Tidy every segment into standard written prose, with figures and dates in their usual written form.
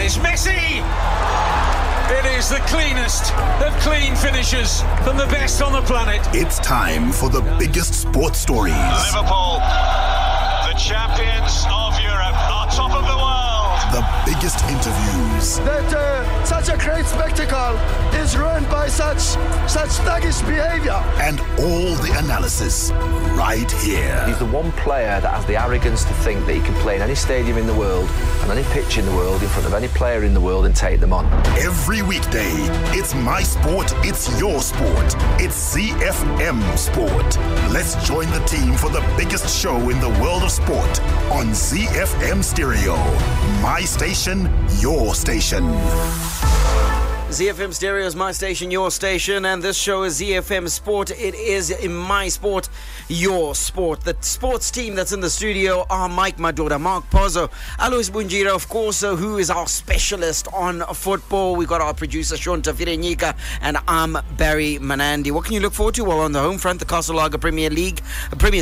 is Messi! It is the cleanest of clean finishes from the best on the planet. It's time for the biggest sports stories. Liverpool, the champions of Europe, are top of the world. The biggest interviews. That such a great spectacle is ruined by such thuggish behavior. And all the analysis right here. He's the one player that has the arrogance to think that he can play in any stadium in the world and any pitch in the world in front of any player in the world and take them on. Every weekday, it's my sport, it's your sport. It's ZiFM Sport. Let's join the team for the biggest show in the world of sport on ZiFM Stereo. My station, your station. ZiFM Stereo is my station, your station, and this show is ZiFM Sport. It is in my sport, your sport. The sports team that's in the studio are Mike Madoda, Mark Pozzo, Alois Bunjira, of course, who is our specialist on football. We got our producer, Shonta Firenyika, and I'm Barry Manandi. What can you look forward to? Well, on the home front, the Castle Lager Premier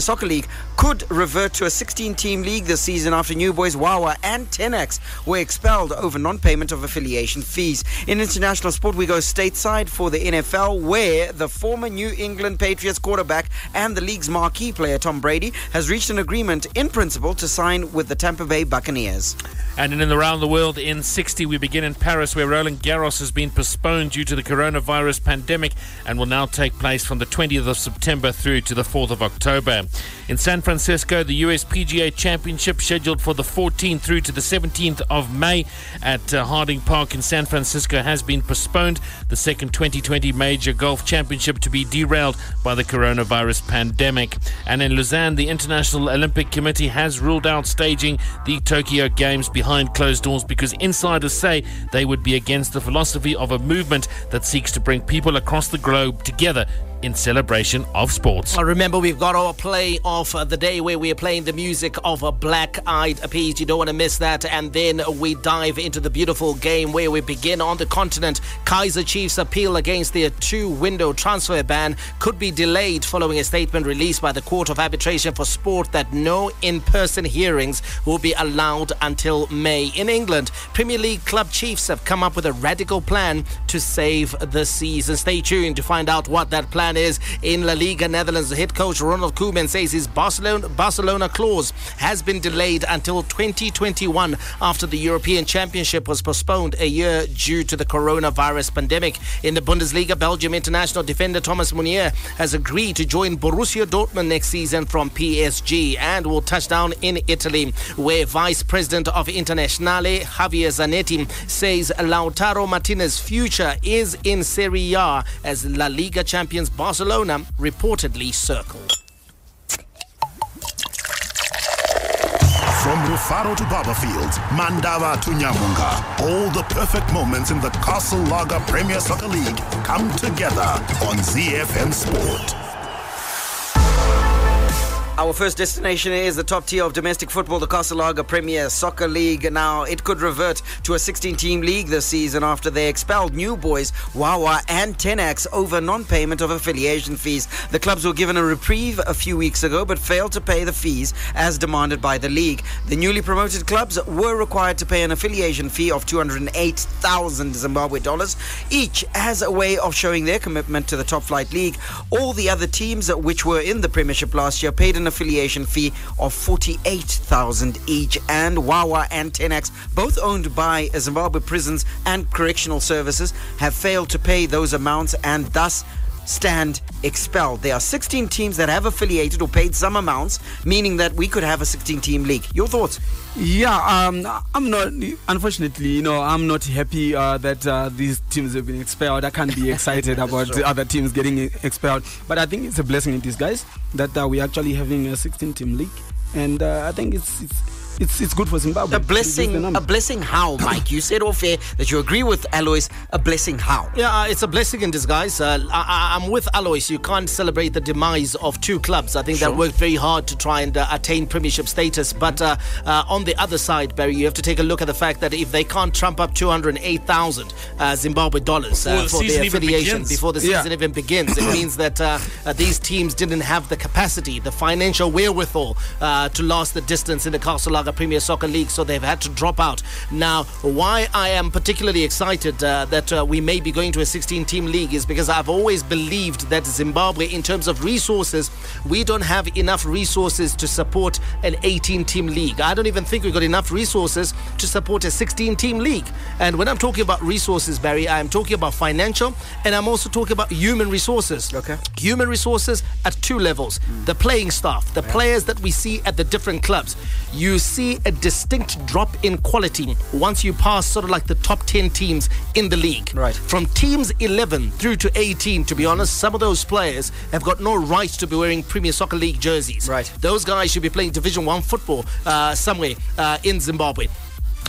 Soccer League could revert to a 16-team league this season after new boys Whawha and Tennax were expelled over non-payment of affiliation fees. In international sport, we go stateside for the NFL, where the former New England Patriots quarterback and the league's marquee player TomBrady has reached an agreement in principle to sign with the Tampa Bay Buccaneers. And in around the world, in 60, we begin in Paris, where Roland Garros has been postponed due to the coronavirus pandemic and will now take place from the 20th of September through to the 4th of October. In San Francisco, the US PGA Championship, scheduled for the 14th through to the 17th of May at Harding Park in San Francisco, has been postponed. The second 2020 Major Golf Championship to be derailed by the coronavirus pandemic. And in Lausanne, the International Olympic Committee has ruled out staging the Tokyo Games behind closed doors because insiders say they would be against the philosophy of a movement that seeks to bring people across the globe together in celebration of sports. Remember, we've got our play of the day where we are playing the music of a Black Eyed Peas. You don't want to miss that. And then we dive into the beautiful game where we begin on the continent. Kaizer Chiefs appeal against their 2-window transfer ban could be delayed following a statement released by the Court of Arbitration for Sport that no in-person hearings will be allowed until May. In England, Premier League club chiefs have come up with a radical plan to save the season. Stay tuned to find out what that plan is. In La Liga Netherlands, the head coach Ronald Koeman says his Barcelona clause has been delayed until 2021 after the European Championship was postponed a year due to the coronavirus pandemic. In the Bundesliga, Belgium international defender Thomas Meunier has agreed to join Borussia Dortmund next season from PSG and will touch down in Italy, where Vice President of Internazionale Javier Zanetti says Lautaro Martinez's future is in Serie A as La Liga champions Barcelona reportedly circle. From Rufaro to Barberfield, Mandava to Nyamunga, all the perfect moments in the Castle Lager Premier Soccer League come together on ZiFM Sport. Our first destination is the top tier of domestic football, the Castle Lager Premier Soccer League. Now, it could revert to a 16-team league this season after they expelled new boys Whawha and Tennax over non-payment of affiliation fees. The clubs were given a reprieve a few weeks ago but failed to pay the fees as demanded by the league. The newly promoted clubs were required to pay an affiliation fee of 208,000 Zimbabwe dollars each as a way of showing their commitment to the top flight league. All the other teams which were in the Premiership last year paid an affiliation fee of 48,000 each, and Whawha and Tennax, both owned by Zimbabwe Prisons and Correctional Services, have failed to pay those amounts and thus stand expelled. There are 16 teams that have affiliated or paid some amounts, meaning that we could have a 16-team league. Your thoughts? Yeah, I'm not, unfortunately, I'm not happy that these teams have been expelled. I can't be excited about the other teams getting expelled. But I think it's a blessing in disguise that we're actually having a 16-team league. And I think it's good for Zimbabwe. A blessing how, Mike? You said off air that you agree with Alois. A blessing how? Yeah, it's a blessing in disguise. I'm with Alois. You can't celebrate the demise of two clubs. I think that worked very hard to try and attain Premiership status. But on the other side, Barry, you have to take a look at the fact that if they can't trump up 208,000 Zimbabwe dollars for their affiliation before the season even begins, it means that these teams didn't have the capacity, the financial wherewithal to last the distance in the Castle Lager Lager Premier Soccer League, so they've had to drop out. Now, why I am particularly excited that we may be going to a 16-team league is because I've always believed that Zimbabwe, in terms of resources, we don't have enough resources to support an 18-team league. I don't even think we've got enough resources to support a 16-team league. And when I'm talking about resources, Barry, I'm talking about financial, and I'm also talking about human resources. Okay. Human resources at two levels. The playing staff, the players that we see at the different clubs. You see a distinct drop in quality once you pass sort of like the top 10 teams in the league. Right. From teams 11 through to 18, to be honest, some of those players have got no right to be wearing Premier Soccer League jerseys. Right. Those guys should be playing Division 1 football somewhere in Zimbabwe.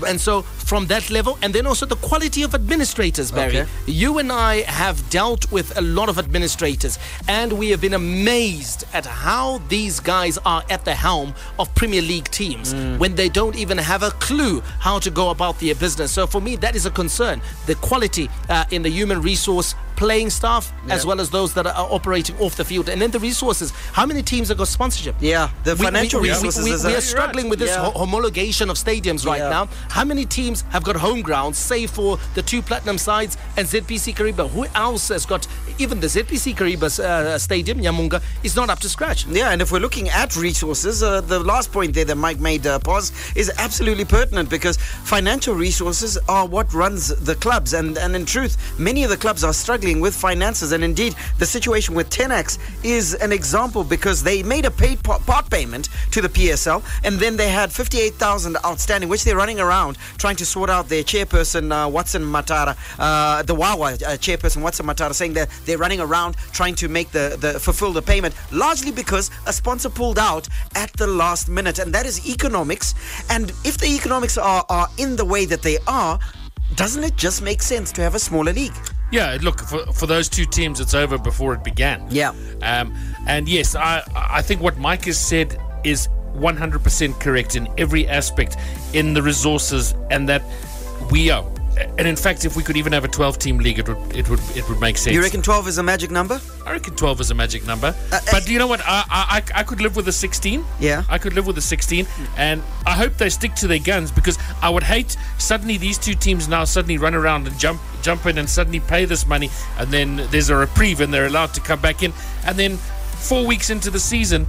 And so from that level, and then also the quality of administrators, Barry. Okay. You and I have dealt with a lot of administrators, and we have been amazed at how these guys are at the helm of Premier League teams when they don't even have a clue how to go about their business. So for me, that is a concern. The quality in the human resource playing staff, as well as those that are operating off the field. And then the resources. How many teams have got sponsorship? Yeah, the financial resources. We are struggling with this homologation of stadiums right now. How many teams have got home grounds, save for the two platinum sides and ZPC Kariba? Who else has got, even the ZPC Kariba stadium, Nyamunga, is not up to scratch. Yeah, and if we're looking at resources, the last point there that Mike made, Pause, is absolutely pertinent, because financial resources are what runs the clubs. And in truth, many of the clubs are struggling with finances. And indeed, the situation with Tennax is an example, because they made a paid part payment to the PSL, and then they had 58,000 outstanding, which they're running around trying to sort out. Their chairperson, Watson Matara, the Whawha chairperson, Watson Matara, saying that they're running around trying to make fulfill the payment, largely because a sponsor pulled out at the last minute. And that is economics. And if the economics are in the way that they are, doesn't it just make sense to have a smaller league? Yeah, look, for those two teams, it's over before it began. Yeah. And yes, I think what Mike has said is 100% correct in every aspect, in the resources, and that we are. And in fact, if we could even have a 12-team league, it would make sense. You reckon 12 is a magic number? I reckon 12 is a magic number. But you know what? I could live with a 16. Yeah. I could live with a 16. And I hope they stick to their guns, because I would hate suddenly these two teams now suddenly run around and jump in and suddenly pay this money, and then there's a reprieve and they're allowed to come back in. And then 4 weeks into the season,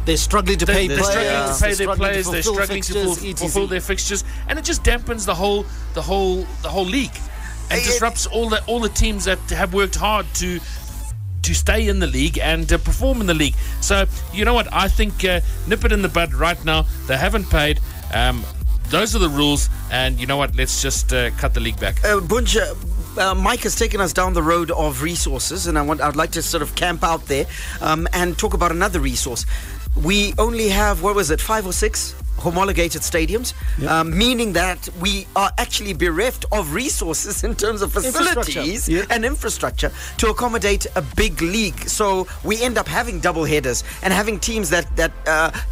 they're struggling to pay players. They're struggling to pay their players. They're struggling to fulfill their fixtures, and it just dampens the whole league, and disrupts all the teams that have worked hard to stay in the league and perform in the league. So you know what? I think nip it in the bud right now. They haven't paid. Those are the rules, and you know what? Let's just cut the league back. Bunja, Mike has taken us down the road of resources, and I'd like to sort of camp out there and talk about another resource. We only have, 5 or 6 homologated stadiums, meaning that we are actually bereft of resources in terms of facilities and infrastructure to accommodate a big league. So we end up having double headers and having teams that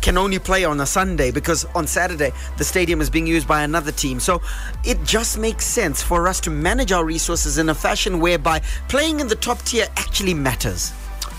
can only play on a Sunday, because on Saturday the stadium is being used by another team. So it just makes sense for us to manage our resources in a fashion whereby playing in the top tier actually matters.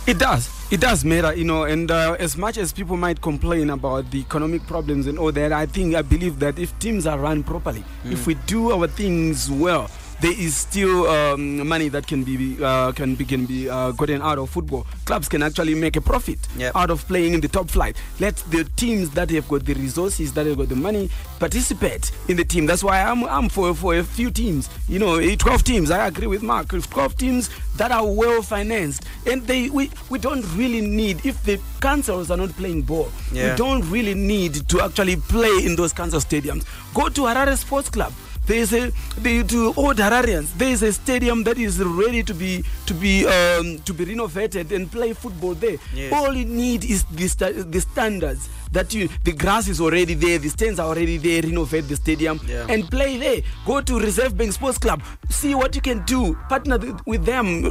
It does matter, and as much as people might complain about the economic problems and all that, I believe that if teams are run properly, if we do our things well, there is still money that can be gotten out of football. Clubs can actually make a profit out of playing in the top flight. Let the teams that have got the resources, that have got the money, participate in the team. That's why I'm for a few teams. 12 teams. I agree with Mark. 12 teams that are well financed, and we don't really need, if the councils are not playing ball, we don't really need to actually play in those kinds of stadiums. Go to Harare Sports Club. To all Hararians, there is a stadium that is ready to be renovated and play football there. Yes. All you need is the standards, that the grass is already there, the stands are already there. Renovate the stadium and play there. Go to Reserve Bank Sports Club, see what you can do, partner with them,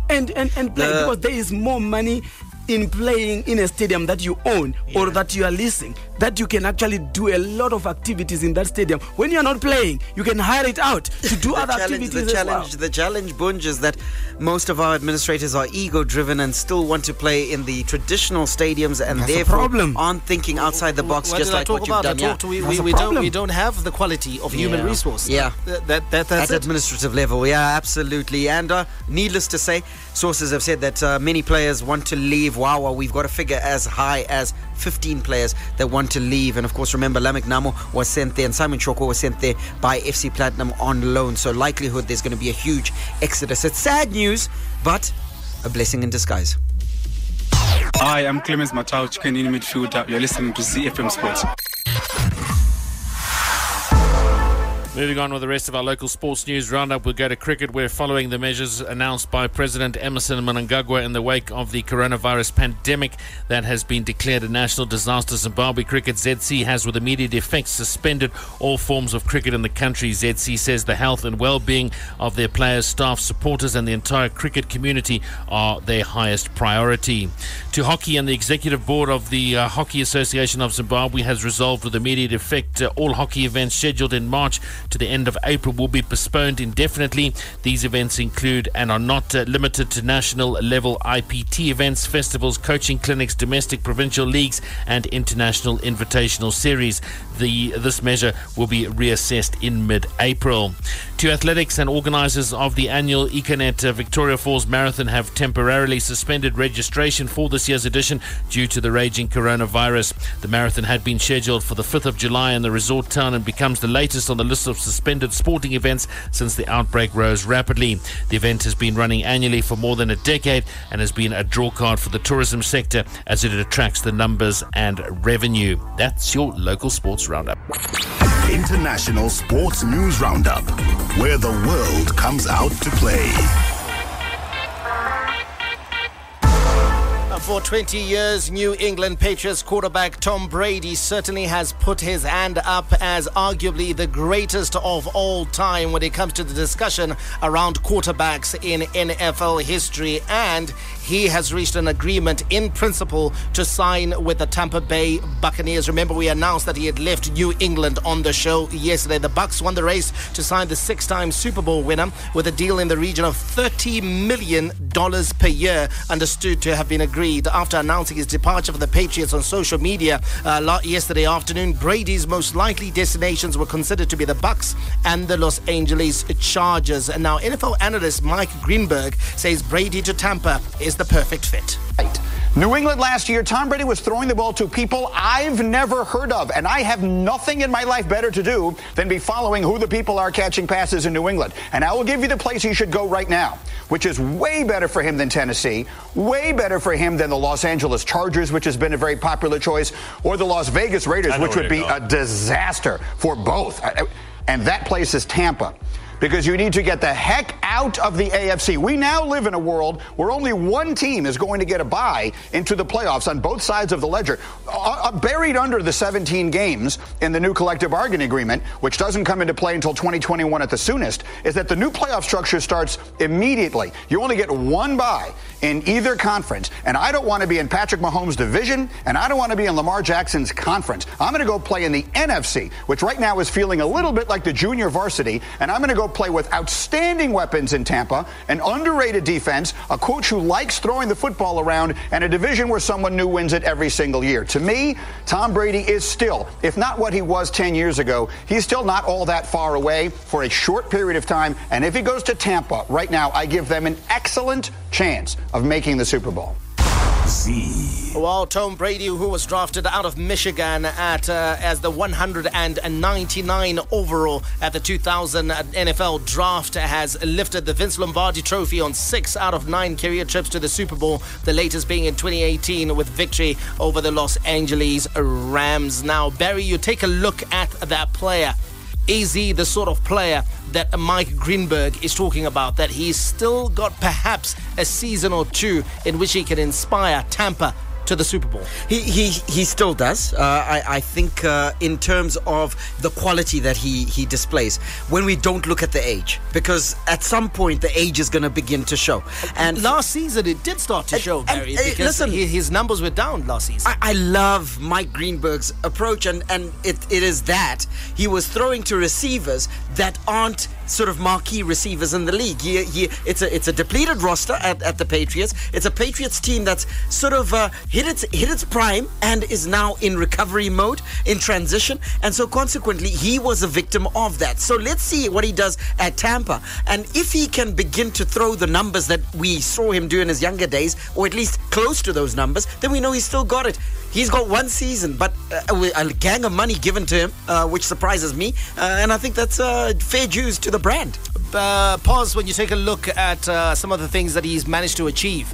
and play, because there is more money in playing in a stadium that you own or that you are leasing that you can actually do a lot of activities in that stadium. When you're not playing, you can hire it out to do other activities as well. The challenge, Bunj, is that most of our administrators are ego-driven and still want to play in the traditional stadiums, and That's therefore aren't thinking outside the box, just like what you've done. We don't have the quality of human resource. Yeah, that's at it. administrative level. Yeah, absolutely. And needless to say, sources have said that many players want to leave Whawha. We've got a figure as high as 15 players that want to leave. And of course, remember, Lamek Namo was sent there and Simon Choko was sent there by FC Platinum on loan. So likelihood there's going to be a huge exodus. It's sad news, but a blessing in disguise. Hi, I'm Clemens Matau, chicken in midfielder. You're listening to ZiFM Sport. Moving on with the rest of our local sports news roundup, we'll go to cricket, where following the measures announced by President Emmerson Mnangagwa in the wake of the coronavirus pandemic that has been declared a national disaster, Zimbabwe Cricket ZC has with immediate effect suspended all forms of cricket in the country. ZC says the health and well-being of their players, staff, supporters and the entire cricket community are their highest priority. To hockey, and the executive board of the Hockey Association of Zimbabwe has resolved with immediate effect all hockey events scheduled in March to the end of April will be postponed indefinitely. These events include and are not limited to national level IPT events, festivals, coaching clinics, domestic provincial leagues and international invitational series. This measure will be reassessed in mid-April. To athletics, and organisers of the annual Econet Victoria Falls Marathon have temporarily suspended registration for this year's edition due to the raging coronavirus. The marathon had been scheduled for the 5th of July in the resort town and becomes the latest on the list of suspended sporting events since the outbreak rose rapidly. The event has been running annually for more than a decade and has been a draw card for the tourism sector as it attracts the numbers and revenue. That's your local sports roundup. International Sports News Roundup, where the world comes out to play. For 20 years, New England Patriots quarterback Tom Brady certainly has put his hand up as arguably the greatest of all time when it comes to the discussion around quarterbacks in NFL history. And he has reached an agreement in principle to sign with the Tampa Bay Buccaneers. Remember, we announced that he had left New England on the show yesterday. The Bucs won the race to sign the 6-time Super Bowl winner with a deal in the region of $30 million per year, understood to have been agreed after announcing his departure for the Patriots on social media yesterday afternoon. Brady's most likely destinations were considered to be the Bucs and the Los Angeles Chargers. And now NFL analyst Mike Greenberg says Brady to Tampa is the perfect fit. New England last year, Tom Brady was throwing the ball to people I've never heard of, and I have nothing in my life better to do than be following who the people are catching passes in New England. And I will give you the place he should go right now, which is way better for him than Tennessee, way better for him than the Los Angeles Chargers, which has been a very popular choice, or the Las Vegas Raiders, which would be a disaster for both. And that place is Tampa. Because you need to get the heck out of the AFC. We now live in a world where only one team is going to get a bye into the playoffs on both sides of the ledger. Buried under the 17 games in the new collective bargaining agreement, which doesn't come into play until 2021 at the soonest, is that the new playoff structure starts immediately. You only get one bye in either conference. And I don't want to be in Patrick Mahomes' division, and I don't want to be in Lamar Jackson's conference. I'm going to go play in the NFC, which right now is feeling a little bit like the junior varsity, and I'm going to go play with outstanding weapons in Tampa, an underrated defense, a coach who likes throwing the football around, and a division where someone new wins it every single year. To me, Tom Brady is still, if not what he was 10 years ago, he's still not all that far away for a short period of time. And if he goes to Tampa right now, I give them an excellent chance of making the Super Bowl. Well, Tom Brady, who was drafted out of Michigan as the 199 overall at the 2000 NFL draft, has lifted the Vince Lombardi Trophy on 6 out of 9 career trips to the Super Bowl, the latest being in 2018 with victory over the Los Angeles Rams. Now, Barry, you take a look at that player. Is he the sort of player that Mike Greenberg is talking about, that he's still got perhaps a season or two in which he can inspire Tampa to the Super Bowl. He still does. I think in terms of the quality that he displays, when we don't look at the age, because at some point the age is going to begin to show. And last season it did start to show, Gary, because his numbers were down last season. I love Mike Greenberg's approach, and it is that he was throwing to receivers that aren't sort of marquee receivers in the league. It's a depleted roster at the Patriots. It's a Patriots team that's sort of hit its prime and is now in recovery mode, in transition, and so consequently he was a victim of that. So let's see what he does at Tampa, and if he can begin to throw the numbers that we saw him do in his younger days, or at least close to those numbers, then we know he's still got it. He's got one season, but a gang of money given to him, which surprises me, and I think that's fair dues to the brand. Pause when you take a look at some of the things that he's managed to achieve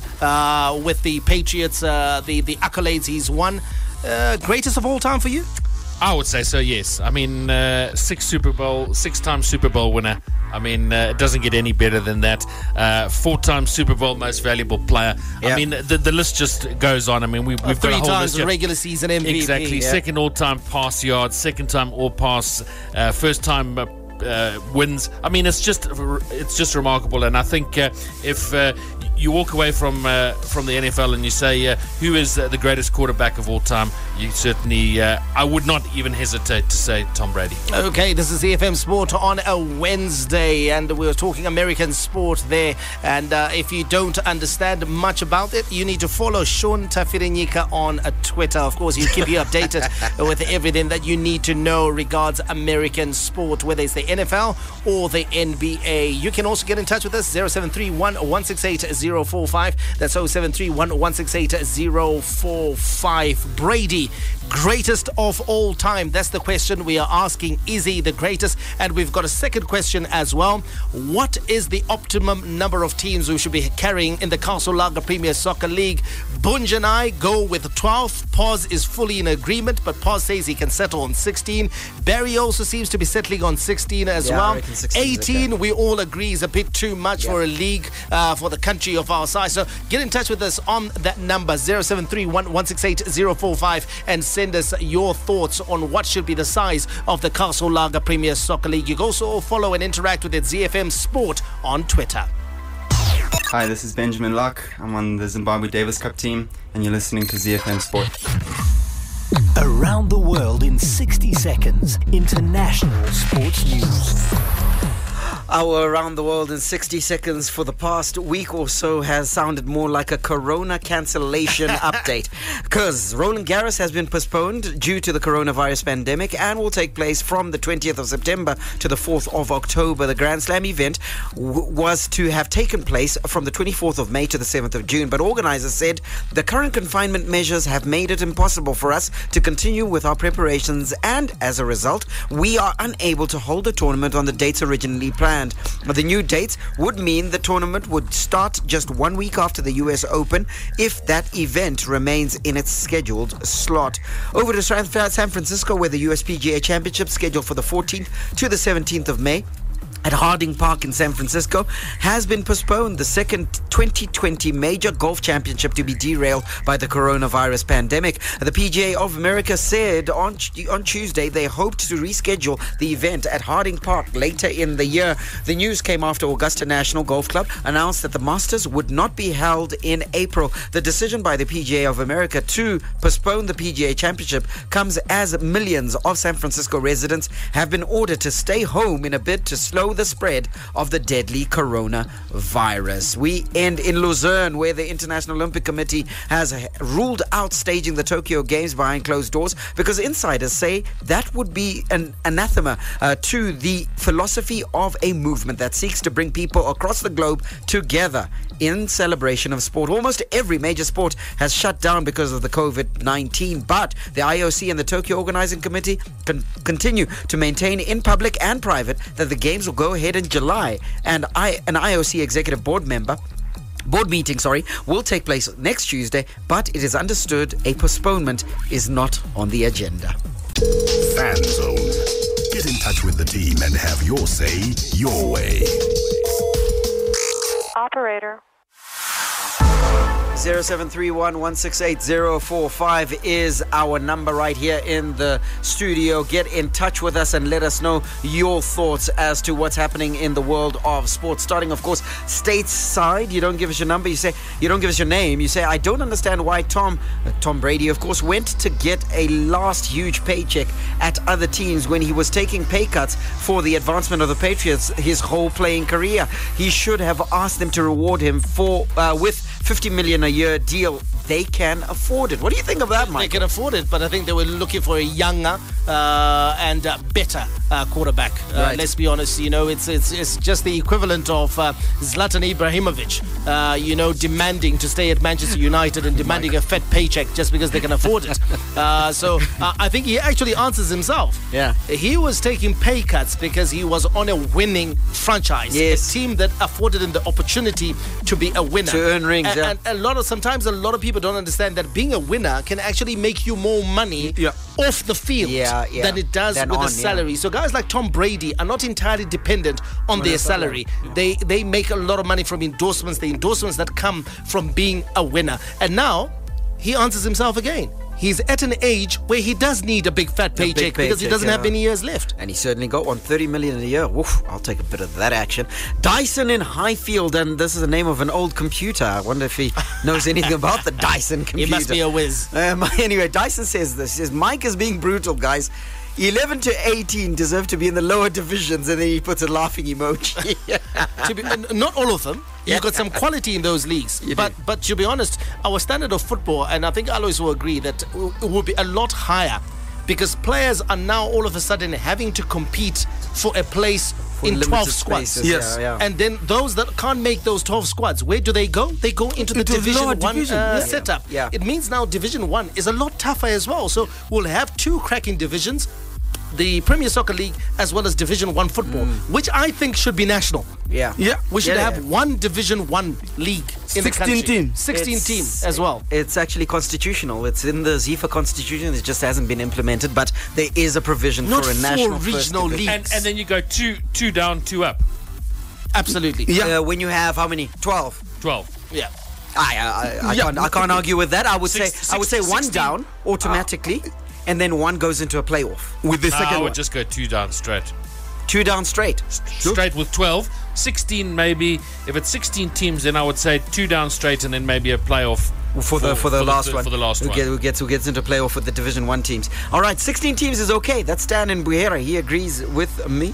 with the Patriots, the accolades he's won. Greatest of all time for you? I would say so, yes. I mean, six-time Super Bowl winner. I mean, it doesn't get any better than that. 4-time Super Bowl most valuable player. Yep. I mean, the list just goes on. I mean, we've got a whole 3 times list. The regular season MVP. Exactly. Yeah. Second all-time pass yards, second time all-pass, first-time wins. I mean, it's just remarkable. And I think if you walk away from the NFL and you say who is the greatest quarterback of all time, you certainly I would not even hesitate to say Tom Brady. Okay, this is ZiFM Sport on a Wednesday, and we were talking American sport there. And if you don't understand much about it, you need to follow Sean Tafirinyika on Twitter. Of course, he'll keep you updated with everything that you need to know regards American sport, whether it's the NFL or the NBA. You can also get in touch with us, 0731 168 045. That's 0731 168 045. Brady, greatest of all time? That's the question we are asking. Is he the greatest? And we've got a second question as well. What is the optimum number of teams we should be carrying in the Castle Lager Premier Soccer League? Bunj and I go with 12. Paz is fully in agreement, but Paz says he can settle on 16. Barry also seems to be settling on 16 as well. 18, okay. We all agree is a bit too much for a league, for the country of our size. So get in touch with us on that number, 0731 168 045, and send us your thoughts on what should be the size of the Castle Lager Premier Soccer League. You can also follow and interact with it, ZiFM Sport on Twitter. Hi, this is Benjamin Locke. I'm on the Zimbabwe Davis Cup team, and you're listening to ZiFM Sport. Around the world in 60 seconds. International sports news. Our Around the World in 60 seconds for the past week or so has sounded more like a corona cancellation update, because Roland Garros has been postponed due to the coronavirus pandemic and will take place from the 20th of September to the 4th of October. The Grand Slam event was to have taken place from the 24th of May to the 7th of June, but organizers said the current confinement measures have made it impossible for us to continue with our preparations, and as a result, we are unable to hold the tournament on the dates originally planned. The new dates would mean the tournament would start just 1 week after the US Open if that event remains in its scheduled slot. Over to San Francisco, where the USPGA Championship, scheduled for the 14th to the 17th of May, at Harding Park in San Francisco, has been postponed. The second 2020 major golf championship to be derailed by the coronavirus pandemic. The PGA of America said on Tuesday they hoped to reschedule the event at Harding Park later in the year. The news came after Augusta National Golf Club announced that the Masters would not be held in April. The decision by the PGA of America to postpone the PGA Championship comes as millions of San Francisco residents have been ordered to stay home in a bid to slow the spread of the deadly coronavirus. We end in Luzerne, where the International Olympic Committee has ruled out staging the Tokyo Games behind closed doors because insiders say that would be an anathema to the philosophy of a movement that seeks to bring people across the globe together in celebration of sport. Almost every major sport has shut down because of the COVID-19, but the IOC and the Tokyo Organizing Committee continue to maintain in public and private that the Games will go ahead in July, and an IOC executive board meeting will take place next Tuesday, but it is understood a postponement is not on the agenda. Fan Zone. Get in touch with the team and have your say your way. Operator. 0731-168-045 is our number right here in the studio. Get in touch with us and let us know your thoughts as to what's happening in the world of sports. Starting, of course, stateside. You don't give us your number. You don't give us your name. You say, I don't understand why TomBrady, of course, went to get a last huge paycheck at other teams when he was taking pay cuts for the advancement of the Patriots his whole playing career. He should have asked them to reward him with $50 million a year deal. They can afford it. What do you think of that, Mike? They can afford it, but I think they were looking for a younger and better quarterback. Right. Let's be honest. It's just the equivalent of Zlatan Ibrahimovic, demanding to stay at Manchester United and demanding a fat paycheck just because they can afford it. So I think he actually answers himself. Yeah. He was taking pay cuts because he was on a winning franchise. Yes. A team that afforded him the opportunity to be a winner. To earn rings, And sometimes a lot of people don't understand that being a winner can actually make you more money off the field than it does with a salary. So guys like TomBrady are not entirely dependent on their salary. They make a lot of money from endorsements, the endorsements that come from being a winner. And now he answers himself again. He's at an age where he does need a big fat paycheck because he doesn't have many years left. And he certainly got one, $30 million a year. Woof, I'll take a bit of that action. Dyson in Highfield, and this is the name of an old computer. I wonder if he knows anything about the Dyson computer. He must be a whiz. Anyway, Dyson says this. He says, Mike is being brutal, guys. 11 to 18 deserve to be in the lower divisions, and then he puts a laughing emoji. Not all of them. You've got some quality in those leagues. But to be honest, our standard of football, and I think Alois will agree, that it will be a lot higher because players are now all of a sudden having to compete for a place in 12 squads. Spaces, yes. And then those that can't make those 12 squads, where do they go? They go into the Division 1 setup. Yeah. It means now Division 1 is a lot tougher as well. So we'll have two cracking divisions, the Premier Soccer League as well as Division 1 football, which I think should be national. We should have one Division 1 league in the country. 16 teams as well. It's actually constitutional. It's in the ZiFM Constitution. It just hasn't been implemented, but there is a provision for a national regional leagues. And then you go two down, two up. Absolutely. When you have how many? 12. 12. Yeah. I can't argue with that. I would say 16. one down automatically. And then one goes into a playoff. With the second I one. would just go two down straight. Two down straight. Straight with 12. 16 maybe. If it's 16 teams, then I would say two down straight and then maybe a playoff. For the last one. For the last one. Who gets into playoff with the Division 1 teams. All right, 16 teams is okay. That's Stan in Buhera. He agrees with me.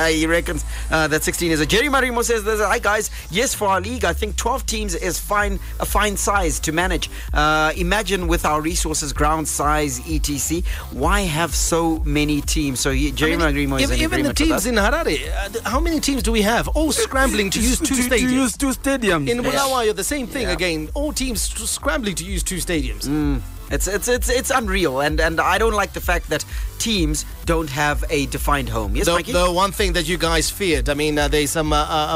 He reckons that 16 is a. Jerry Marimo says, hi guys, yes, for our league, I think 12 teams is a fine size to manage. Imagine with our resources, ground size, etc. Why have so many teams? So Jerry Marimo is in even the teams in Harare, how many teams do we have? All scrambling to use two stadiums. To use two stadiums. In Bulawayo, the same thing again. All teams scrambling to use two stadiums. It's unreal, and I don't like the fact that teams don't have a defined home. Yes, Mikey? The one thing that you guys feared, I mean, there's some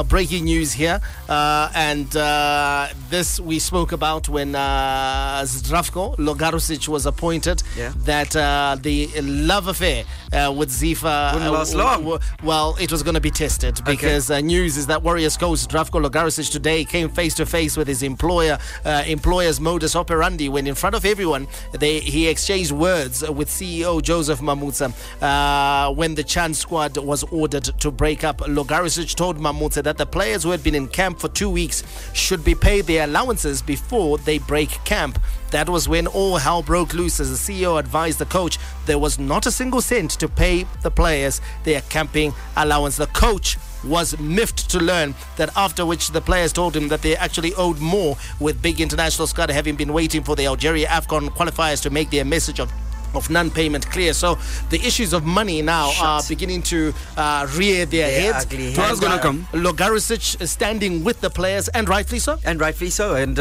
breaking news here, and this we spoke about when Zdravko Logarusic was appointed, that the love affair with Zifa wouldn't last long. Well, it was going to be tested because news is that Warriors coach Zdravko Logarusic today came face to face with his employer's modus operandi when in front of everyone he exchanged words with CEO Joseph Mamutsa when the Chan squad was ordered to break up. Logarusic told Mamutsa that the players who had been in camp for 2 weeks should be paid their allowances before they break camp. That was when all hell broke loose as the CEO advised the coach there was not a single cent to pay the players their camping allowance. The coach was miffed to learn that, after which the players told him that they actually owed more, with big international squad having been waiting for the Algeria AFCON qualifiers to make their message of non-payment clear. So the issues of money now are beginning to rear their heads. What's going to come? Logarusic is standing with the players, and rightfully so. And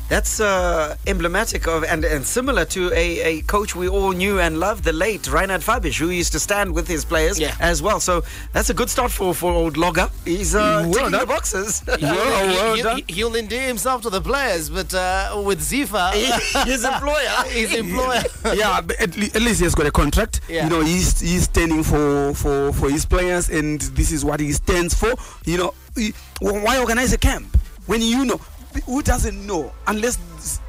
that's emblematic of and similar to a coach we all knew and loved, the late Reinhard Fabisch, who used to stand with his players as well. So that's a good start for old Logger. He's ticking the boxes. He'll endear himself to the players, but with Zifa, his employer. But at least he's got a contract. Yeah. You know, he's standing for his players, and this is what he stands for. You know, why organize a camp when you know? who doesn't know, unless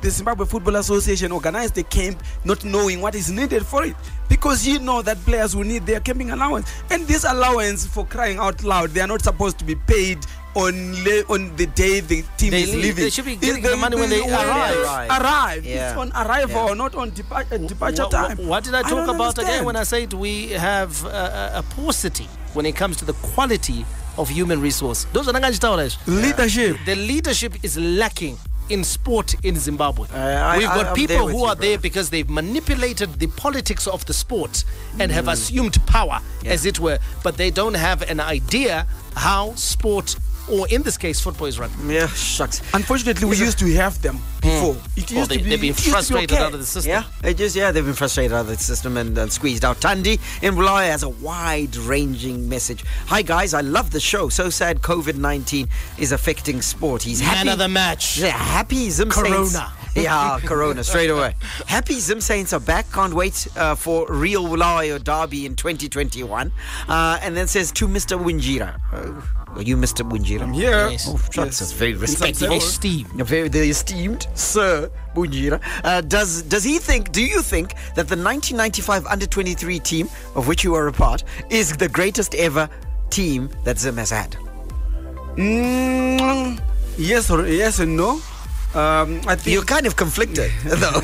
the Zimbabwe Football Association organized the camp not knowing what is needed for it? Because you know that players will need their camping allowance. And this allowance, for crying out loud, they are not supposed to be paid on the day the team is leaving. They should be getting the money when they arrive. It's on arrival, not on departure time. What did I talk about again when I said we have a paucity when it comes to the quality of human resource? Leadership. The leadership is lacking in sport in Zimbabwe. We've got people who are there because they've manipulated the politics of the sport and have assumed power, as it were, but they don't have an idea how sport, or in this case football, is run. Yeah, shucks. Unfortunately, we used to have them before. They've been frustrated out of the system. They've been frustrated out of the system and squeezed out. Tandi in Bulawayo has a wide-ranging message. Hi guys, I love the show. So sad COVID-19 is affecting sport. He's happy. Man of the match. Yeah, happy Zim Corona. Saints. Yeah, Corona, straight away. Happy Zim Saints are back. Can't wait for real Bulawayo derby in 2021. And then says to Mr. Winjira. Are you Mr. Winjira? I'm here. Yes. That's very respectful. The esteemed Sir Winjira. Do you think that the 1995 under-23 team, of which you are a part, is the greatest ever team that Zim has had? Yes and no. I think you're kind of conflicted, though.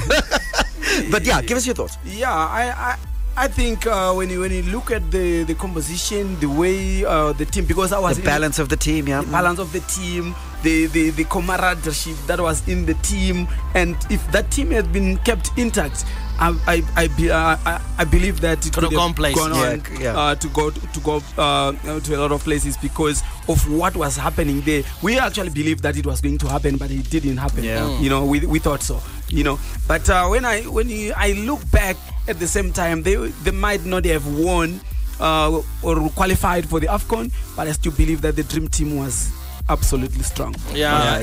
But yeah, give us your thoughts. Yeah, I think when you look at the composition, the way the team, because I was the balance of the team, the balance of the team, the camaraderie that was in the team, and if that team had been kept intact, I believe that it could have gone on to go to a lot of places because of what was happening there. We actually believed that it was going to happen, but it didn't happen. You know, we thought so. You know, but when I look back at the same time, they might not have won or qualified for the AFCON, but I still believe that the dream team was absolutely strong. I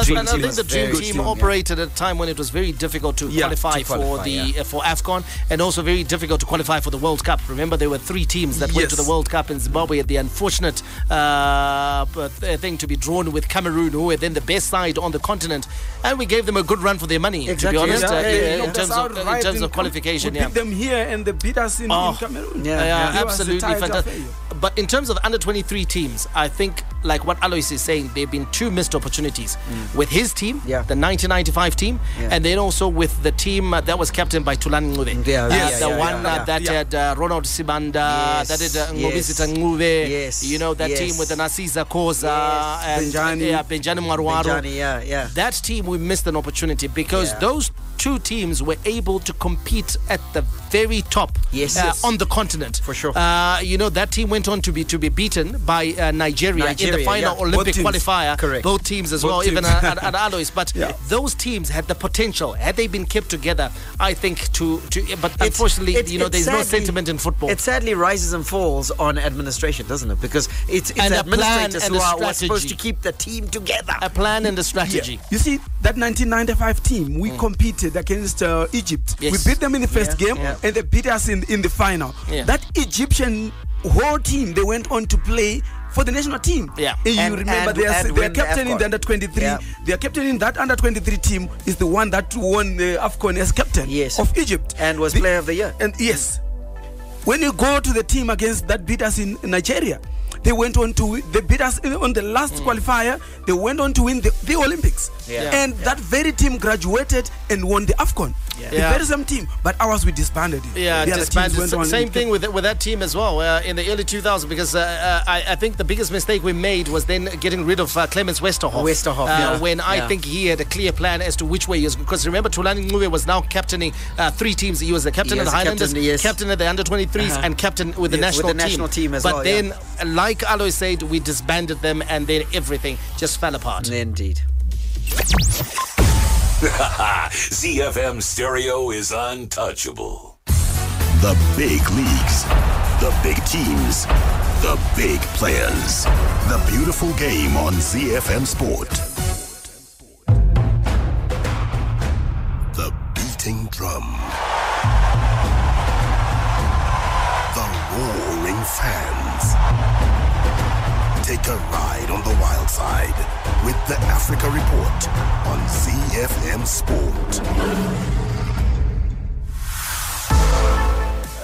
think the dream team operated at a time when it was very difficult to qualify for AFCON, and also very difficult to qualify for the World Cup. Remember, there were 3 teams that went to the World Cup in Zimbabwe. At the unfortunate thing to be drawn with Cameroon, who were then the best side on the continent, and we gave them a good run for their money. Exactly. To be honest, in terms of qualification, we beat them here and they beat us in Cameroon. Absolutely fantastic. But in terms of under 23 teams, I think, like what Alois is saying, there have been 2 missed opportunities with his team, the 1995 team, and then also with the team that was captained by Tulani Ngube. The one that had Ronald Sibanda, that had Ngobisita Ngube, you know, that team with the Nasiza Koza and Benjani Marwaro. That team, we missed an opportunity because those 2 teams were able to compete at the very top on the continent. For sure. You know, that team went on to be beaten by Nigeria in the final Olympic qualifier. Correct. Both teams as well, even at Alois. But those teams had the potential, had they been kept together, I think, but unfortunately, there's no sentiment in football. It sadly rises and falls on administration, doesn't it? Because it's administrators who are supposed to keep the team together. A plan and a strategy. You see, that 1995 team, we competed against Egypt. We beat them in the first game, and they beat us in the final. That Egyptian whole team, they went on to play for the national team. And you remember their captain in the under-23. Their captain in that under-23 team is the one that won the AFCON as captain of Egypt. And was player of the year. And when you go to the team against that beat us in Nigeria, they went on to they beat us on the last qualifier. They went on to win the Olympics. And that very team graduated and won the AFCON. The very same team, but ours we disbanded it. Disbanded. Same thing with that team as well in the early 2000s, because I think the biggest mistake we made was then getting rid of Clemens Westerhoff. When I think he had a clear plan as to which way he was, because remember, Tulani Ngube was now captaining 3 teams. He was the captain of the Highlanders, captain of the under-23s, and captain with the national team as well. But then, like Alois said, we disbanded them, and then everything just fell apart. Indeed. ZiFM Stereo is untouchable. The big leagues, the big teams, the big players. The beautiful game on ZiFM Sport. The beating drum. The roaring fans. Take a ride on the wild side with the Africa Report on ZiFM Sport.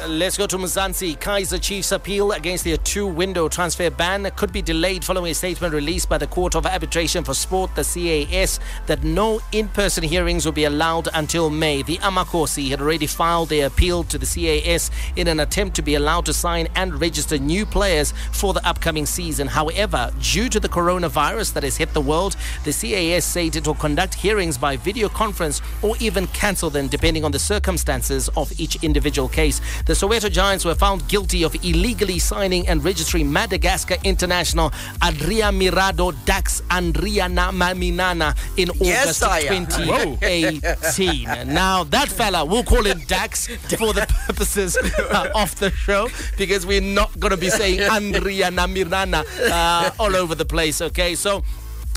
Let's go to Mzansi. Kaizer Chiefs appeal against their 2-window transfer ban could be delayed following a statement released by the Court of Arbitration for Sport, the CAS, that no in-person hearings will be allowed until May. The Amakosi had already filed their appeal to the CAS in an attempt to be allowed to sign and register new players for the upcoming season. However, due to the coronavirus that has hit the world, the CAS said it will conduct hearings by video conference or even cancel them depending on the circumstances of each individual case. The Soweto Giants were found guilty of illegally signing and registering Madagascar international Adria Mirado Dax Andriana Maminana in August 2018. Now, that fella, we'll call him Dax for the purposes of the show, because we're not going to be saying Andriana Mirana all over the place, okay? So,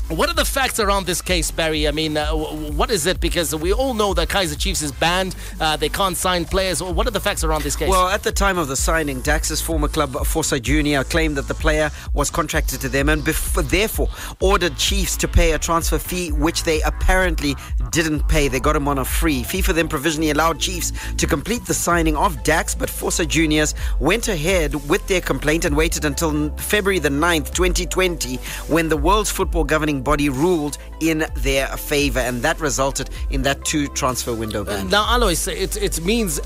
what are the facts around this case, Barry? I mean, what is it? Because we all know that Kaizer Chiefs is banned. They can't sign players. What are the facts around this case? Well, at the time of the signing, Dax's former club, Forza Junior, claimed that the player was contracted to them and therefore ordered Chiefs to pay a transfer fee, which they apparently didn't pay. They got him on a free. FIFA then provisionally allowed Chiefs to complete the signing of Dax, but Forza Juniors went ahead with their complaint and waited until February the 9th, 2020, when the world's football governing body ruled in their favour, and that resulted in that 2 transfer window ban. Now, Alois, it means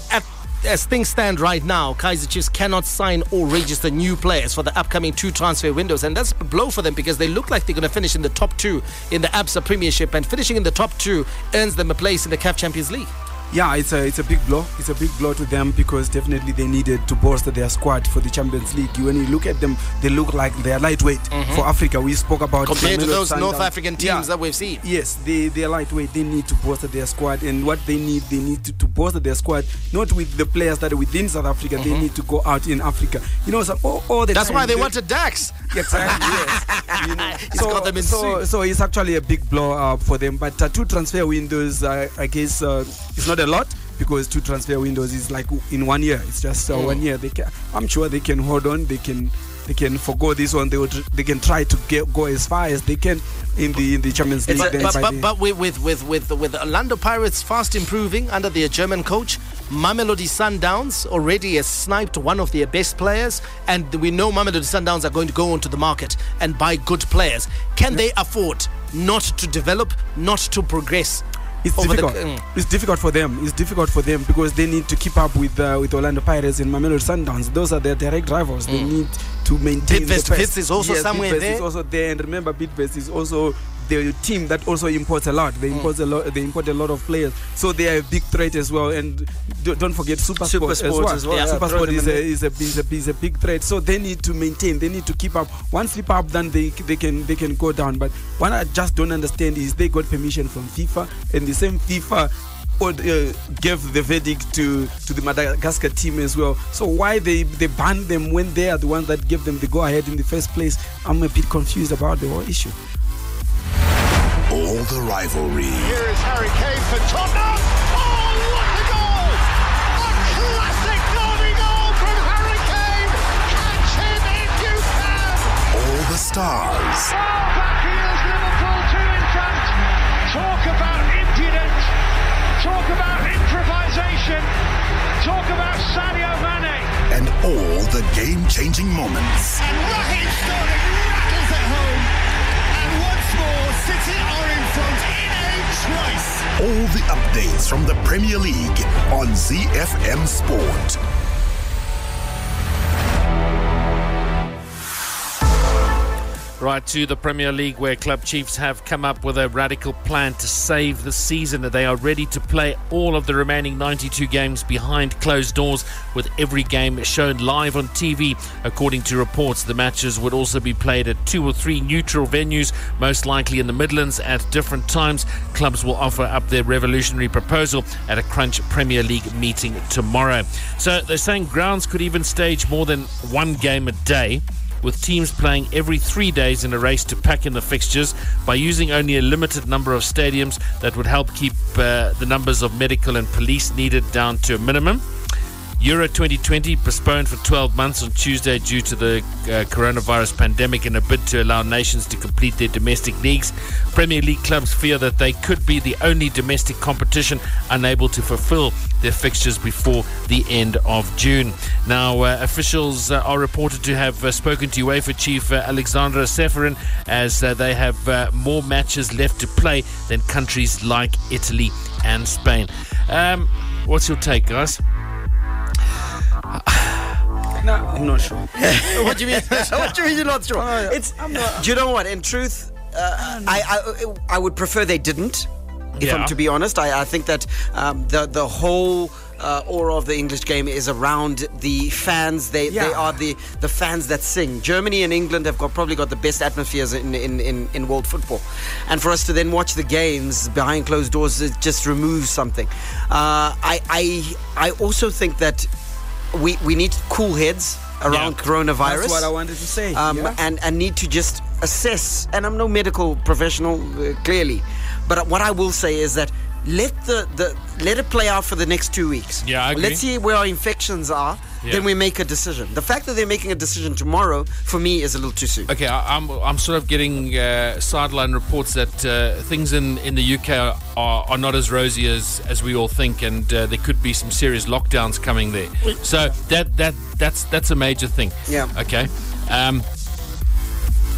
as things stand right now, Kaizer Chiefs cannot sign or register new players for the upcoming 2 transfer windows, and that's a blow for them because they look like they're going to finish in the top 2 in the ABSA Premiership, and finishing in the top 2 earns them a place in the CAF Champions League. Yeah, it's a big blow. It's a big blow to them because definitely they needed to bolster their squad for the Champions League. When you look at them, they look like they are lightweight for Africa. We spoke about compared to those North African teams that we've seen. Yes, they are lightweight. They need to bolster their squad, and what they need to bolster their squad, not with the players that are within South Africa. They need to go out in Africa. You know, so all the that's time, why they wanted Dax. Exactly. Yes. You know, He's got them in so it's actually a big blow for them. But 2 transfer windows, I guess, it's not a lot. Because 2 transfer windows is like in 1 year. It's just 1 year. I'm sure they can hold on. They can forgo this one. They can try to go as far as they can in the Champions League. But with Orlando Pirates fast improving under their German coach, Mamelodi Sundowns already has sniped one of their best players, and we know Mamelodi Sundowns are going to go onto the market and buy good players. Can they afford not to develop, not to progress? It's difficult. It's difficult for them. It's difficult for them because they need to keep up with Orlando Pirates and Mamelodi Sundowns. Those are their direct rivals. They need to maintain the pace. Bidvest is also somewhere Bidvest there. Is also there, and remember, Bidvest is also the team that also imports a lot. They import a lot. They import a lot of players, so they are a big threat as well. And don't forget SuperSport as well. Yeah, SuperSport is a big threat. So they need to maintain. They need to keep up. One slip up, then they can go down. But what I just don't understand is they got permission from FIFA, and the same FIFA gave the verdict to the Madagascar team as well. So why they banned them when they are the ones that gave them the go ahead in the first place? I'm a bit confused about the whole issue. All the rivalry. Here is Harry Kane for Tottenham. Oh, what a goal! A classic derby goal from Harry Kane. Catch him if you can. All the stars. Oh, back here's Liverpool 2 in front. Talk about impudence. Talk about improvisation. Talk about Sadio Mane. And all the game-changing moments. And Raheem Sterling rattles it home. And once more, City are in front in a trice. All the updates from the Premier League on ZiFM Sport. Right to the Premier League, where Club Chiefs have come up with a radical plan to save the season. They are ready to play all of the remaining 92 games behind closed doors, with every game shown live on TV. According to reports, the matches would also be played at 2 or 3 neutral venues, most likely in the Midlands at different times. Clubs will offer up their revolutionary proposal at a Crunch Premier League meeting tomorrow. So they're saying grounds could even stage more than 1 game a day, with teams playing every 3 days in a race to pack in the fixtures by using only a limited number of stadiums. That would help keep the numbers of medical and police needed down to a minimum. Euro 2020 postponed for 12 months on Tuesday due to the coronavirus pandemic in a bid to allow nations to complete their domestic leagues. Premier League clubs fear that they could be the only domestic competition unable to fulfill their fixtures before the end of June. Now, officials are reported to have spoken to UEFA chief Alexandra Seferin as they have more matches left to play than countries like Italy and Spain. What's your take, guys? No, I'm not sure. What do you mean? What do you mean you're not sure? Do you know what? In truth, I would prefer they didn't. If I'm to be honest, I think that the whole aura of the English game is around the fans. They are the fans that sing. Germany and England have probably got the best atmospheres in world football, and for us to then watch the games behind closed doors, it just removes something. I also think that we need cool heads around coronavirus. That's what I wanted to say. And need to just assess. And I'm no medical professional, clearly, but what I will say is that let it play out for the next 2 weeks. Yeah, I agree. Let's see where our infections are. Yeah. Then we make a decision. The fact that they're making a decision tomorrow, for me, is a little too soon. Okay, I'm sort of getting sideline reports that things in the UK are not as rosy as we all think, and there could be some serious lockdowns coming there. So that's a major thing. Yeah. Okay.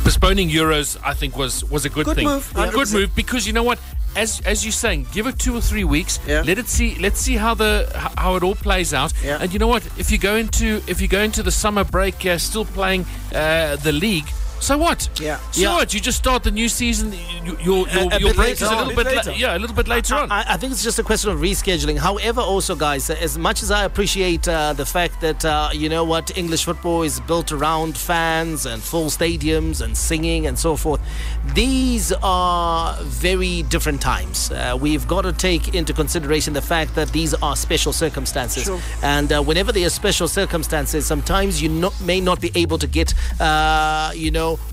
Postponing Euros, I think, was a good thing. Move. Good move, because you know what? As you're saying, give it 2 or 3 weeks. Yeah. Let's see how it all plays out. Yeah. And you know what? If you go into the summer break still playing the league, so what? Yeah. So what? You just start the new season. Your break is a little bit later. A little bit later on. I think it's just a question of rescheduling. However, also, guys, as much as I appreciate the fact that you know what, English football is built around fans and full stadiums and singing and so forth, these are very different times. We've got to take into consideration the fact that these are special circumstances. Sure. And whenever there are special circumstances, sometimes you may not be able to get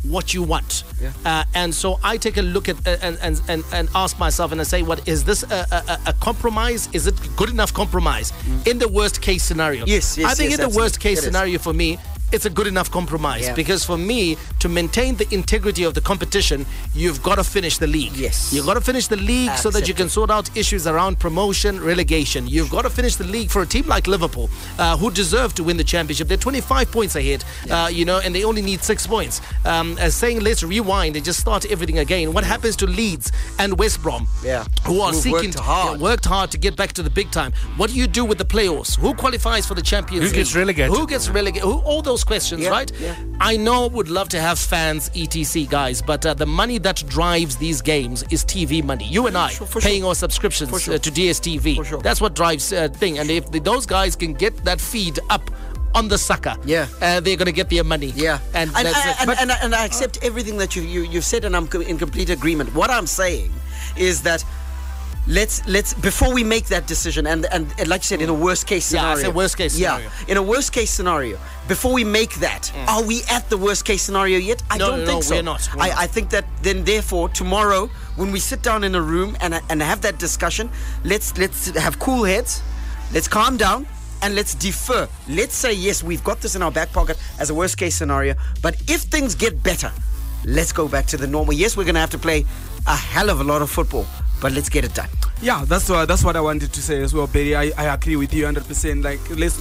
what you want. Yeah. And so I take a look at and ask myself, and I say, what is this a compromise? Is it good enough compromise in the worst case scenario? Yes, I think in the absolutely. worst case It is. scenario for me, it's a good enough compromise. Yeah. Because for me, to maintain the integrity of the competition, you've got to finish the league. Yes. You've got to finish the league so that you can sort out issues around promotion, relegation. You've got to finish the league for a team like Liverpool, who deserve to win the championship. They're 25 points ahead, and they only need 6 points. As saying, let's rewind and just start everything again. What happens to Leeds and West Brom, who are worked hard to get back to the big time? What do you do with the playoffs? Who qualifies for the Champions League? Who gets relegated? Who gets relegated? All those questions, right? Yeah. I know would love to have fans, etc., guys, but the money that drives these games is TV money. You and I paying our subscriptions to DSTV. That's what drives thing. And if those guys can get that feed up on the sucker, they're going to get their money. Yeah, and I accept everything that you've said, and I'm in complete agreement. What I'm saying is that let's before we make that decision, and like you said, in a worst case scenario. Yeah, it's a worst case scenario. Yeah, in a worst case scenario, before we make that, are we at the worst case scenario yet? I don't think so. We're not. I think that then, therefore, tomorrow when we sit down in a room and have that discussion, let's have cool heads, let's calm down, and let's defer. Let's say, yes, we've got this in our back pocket as a worst case scenario, but if things get better, let's go back to the normal. Yes, we're going to have to play a hell of a lot of football, but let's get it done. Yeah, that's what I wanted to say as well, Brady. I agree with you 100%. Like, let's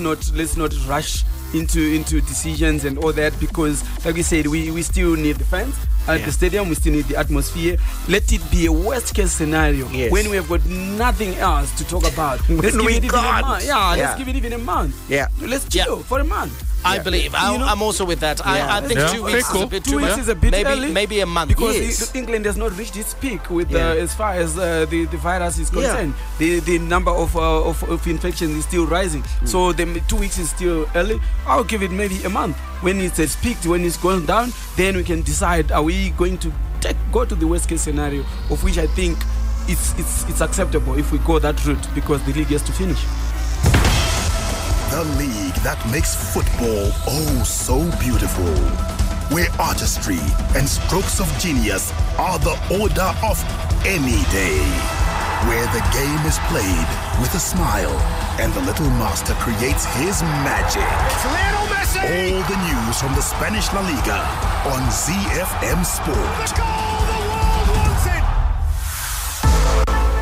not rush into decisions and all that, because, like we said, we still need the fans at the stadium. We still need the atmosphere. Let it be a worst case scenario when we have got nothing else to talk about. Let's give it even a month. Let's give it even a month. Yeah, let's chill for a month. I believe. I'm also with that. I think 2 weeks is a bit too much. 2 weeks is a bit early. Maybe a month. Because England has not reached its peak with as far as the virus is concerned. The number of infections is still rising. So the 2 weeks is still early. I'll give it maybe a month. When it's at peak, when it's going down, then we can decide, are we going to go to the worst case scenario, of which I think it's acceptable if we go that route, because the league has to finish. The league that makes football oh so beautiful, where artistry and strokes of genius are the order of any day. where the game is played with a smile and the little master creates his magic. It's Lionel Messi! All the news from the Spanish La Liga on ZiFM Sport. The goal the world wanted!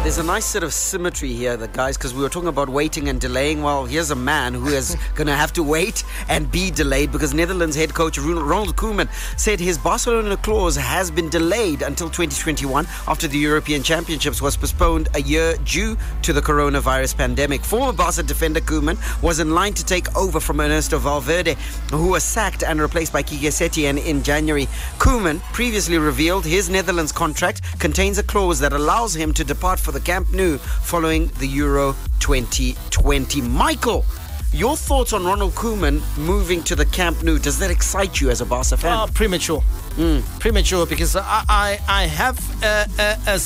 There's a nice sort of symmetry here, guys, because we were talking about waiting and delaying. Well, here's a man who is going to have to wait and be delayed because Netherlands head coach Ronald Koeman said his Barcelona clause has been delayed until 2021 after the European Championships was postponed a year due to the coronavirus pandemic. Former Barca defender Koeman was in line to take over from Ernesto Valverde, who was sacked and replaced by Quique Setien in January. Koeman previously revealed his Netherlands contract contains a clause that allows him to depart for the Camp Nou following the Euro 2020. Michael, your thoughts on Ronald Koeman moving to the Camp Nou? Does that excite you as a Barca fan? Premature. Premature, because I have a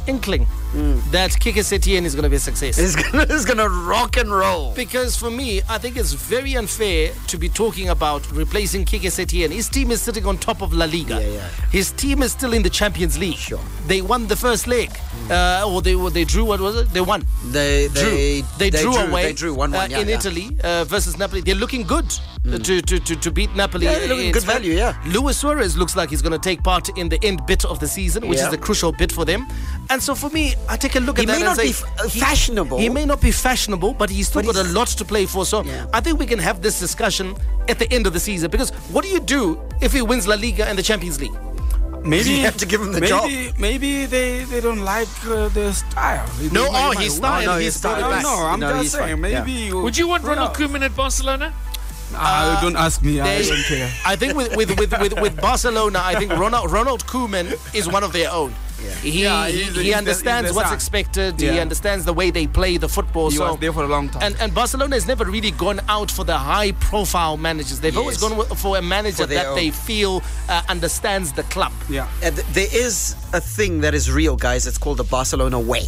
inkling that Quique Setien is going to be a success. He's going to rock and roll. Because for me, I think it's very unfair to be talking about replacing Quique Setien. His team is sitting on top of La Liga. His team is still in the Champions League. Sure. They won the first leg. Or they drew, what was it? They won. They drew away. They drew 1-1 in Italy versus Napoli. They're looking good to beat Napoli. Yeah, they're looking good value, yeah. Luis Suarez looks like he's going to take part in the end bit of the season, which is the crucial bit for them. And so for me, I take a look at that and say... He may not be fashionable. He may not be fashionable, but he's still got a lot to play for. So I think we can have this discussion at the end of the season. Because what do you do if he wins La Liga and the Champions League? Maybe you have to give him the job. Maybe they don't like the style. His style. No, he's brought it back. No, I'm just saying. Maybe. Would you want Ronald Koeman at Barcelona? Don't ask me. I don't care. I think with Barcelona, I think Ronald Koeman is one of their own. Yeah. He understands what's expected. He understands the way they play the football. He was there for a long time. And Barcelona has never really gone out for the high-profile managers. They've always gone for a manager that they feel understands the club. Yeah. There is a thing that is real, guys. It's called the Barcelona way.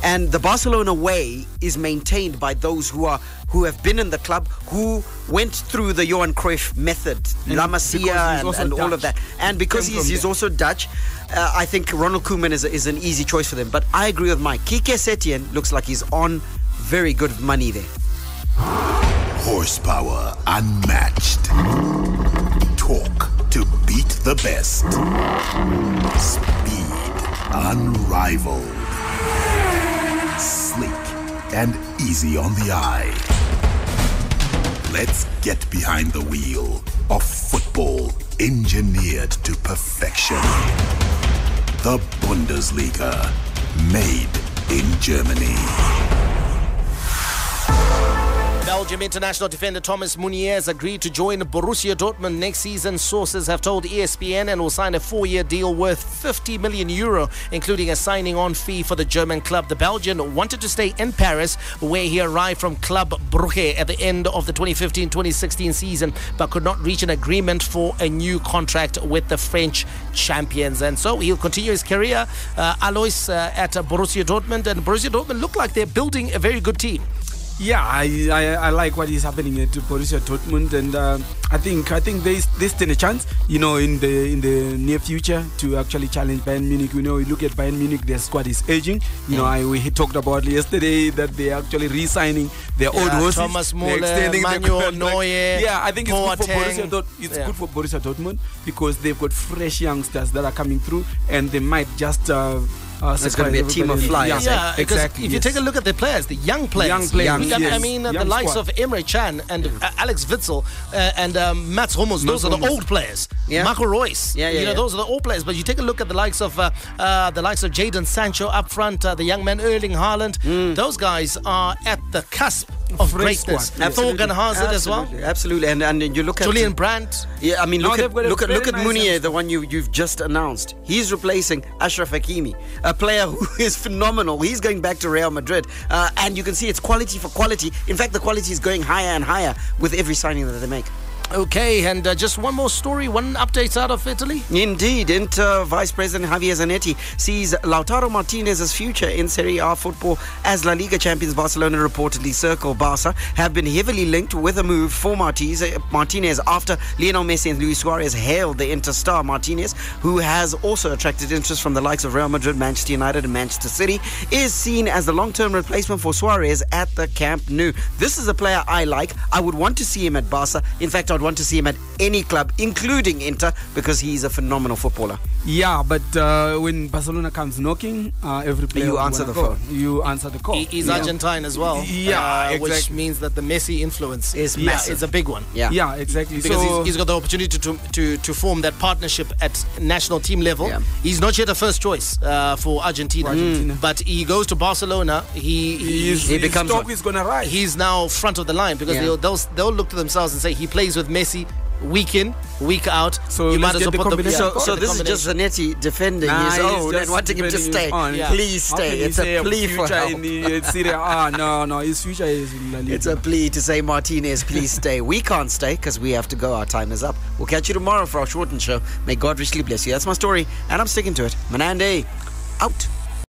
And the Barcelona way is maintained by those who have been in the club, who went through the Johan Cruyff method, La Masia and all of that. And because he's also Dutch, I think Ronald Koeman is an easy choice for them. But I agree with Mike. Quique Setien looks like he's on very good money there. Horsepower unmatched. Torque to beat the best. Speed unrivaled. Sleek and easy on the eye. Let's get behind the wheel of football engineered to perfection. The Bundesliga, made in Germany. Belgium international defender Thomas Meunier has agreed to join Borussia Dortmund next season. Sources have told ESPN and will sign a 4-year deal worth 50 million euro, including a signing-on fee for the German club. The Belgian wanted to stay in Paris, where he arrived from Club Brugge at the end of the 2015-2016 season, but could not reach an agreement for a new contract with the French champions. And so he'll continue his career, Alois, at Borussia Dortmund. And Borussia Dortmund look like they're building a very good team. Yeah, I like what is happening at Borussia Dortmund, and I think they stand a chance, in the near future to actually challenge Bayern Munich. You look at Bayern Munich, their squad is aging. We talked about yesterday that they're actually re-signing their old horses. Thomas Müller, Manuel Neuer. Yeah, I think it's good for Borussia Dortmund because they've got fresh youngsters that are coming through, and they might just. It's going to be a team of flyers. Yeah, exactly. If you take a look at the players, the young players. The likes of Emre Can and Alex Witsel and Mats Hummels, those are the old players. Marco Reus, those are the old players. But you take a look at the likes of Jadon Sancho up front, the young man Erling Haaland. Those guys are at the cusp of greatness. Thorgan Hazard as well. Absolutely. And you look at Julian Brandt. Yeah, I mean, look at Meunier, the one you've just announced. He's replacing Ashraf Hakimi, a player who is phenomenal. He's going back to Real Madrid, and you can see it's quality for quality. In fact, the quality is going higher and higher with every signing that they make. Okay, and just one more story, one update out of Italy. Indeed, Inter Vice President Javier Zanetti sees Lautaro Martinez's future in Serie A football as La Liga champions Barcelona reportedly circle. Barca have been heavily linked with a move for Martinez after Lionel Messi and Luis Suarez hailed the Inter star. Martinez, who has also attracted interest from the likes of Real Madrid, Manchester United and Manchester City, is seen as the long-term replacement for Suarez at the Camp Nou. This is a player I like. I would want to see him at Barca. In fact, I'd want to see him at any club, including Inter, because he's a phenomenal footballer. Yeah, but when Barcelona comes knocking, every player you answer the phone. You answer the call. He's Argentine as well. Yeah, exactly. Which means that the Messi influence is massive. It's a big one. Yeah, exactly. Because he's got the opportunity to form that partnership at national team level. Yeah. He's not yet a first choice for Argentina. But he goes to Barcelona. He becomes. His stock is gonna rise. He's now front of the line because they'll look to themselves and say he plays with Messi week in, week out. So you might as well put the So this is just Zanetti defending his own and wanting him to stay. Please stay. It's a plea for help. No, his future is in La Liga. It's a plea to say, Martinez, please stay. We can't stay because we have to go. Our time is up. We'll catch you tomorrow for our shortened show. May God richly bless you. That's my story, and I'm sticking to it. Manande, out.